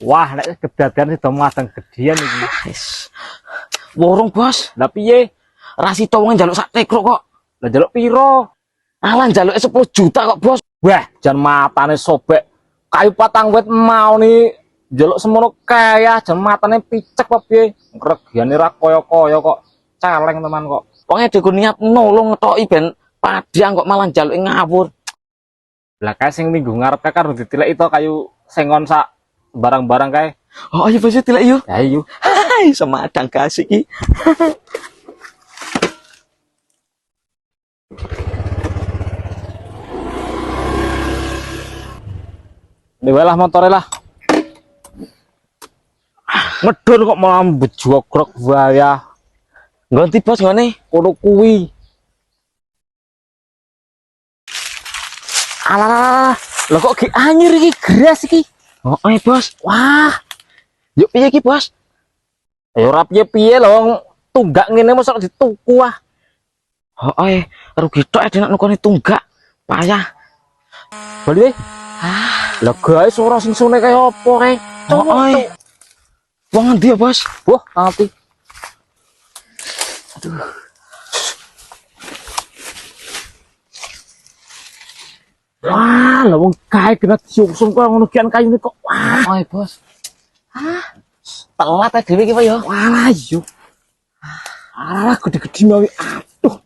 Wah, nek kedadian sida mateng gedian iki. Wis. Worong, Bos. Lah piye? Rasito wong njaluk sak tekruk kok. Lah njaluk piro? Alah njaluke 10 juta kok, Bos. Wah, jan matane sobek. Kayu patang wit mau ni njaluk semono kaya jan matane picek apa piye? Regiane ra kaya-kaya kok. Celeng teman kok. Wong e niat nolong ngetoki ben padang kok malah njaluke ngawur. Lah kae sing minggu ngarep kae kan ditileki to kayu sengon sak barang-barang kae. Oh, ayo Bos tilek yuk. Ya iyo. Hai, semadang kasih iki. Dewe lah motore lah. Ngedon kok malah bejogrok waya. Ngonti Bos ngene. Kono kuwi. Alah, lho kok ki anyir iki gras iki. Oh, Bos. Wah. Yuk piye iki, Bos? Ya ora piye-piye lho, tunggak ngene mosok dituku ah. Oh, rugi tok nek nukoni tunggak. Payah. Bali wae. Lah guys ora sing sune kaya apa kae? Oh, wong endi ya, Bos? Wah, ngerti. Aduh. Wah, lah wong kae kena diusung kok ngono kian kayune kok. Wah, Bos. Telat dhewe iki, Pak ya. walah yo. Ah, gede-gede mawi. Aduh.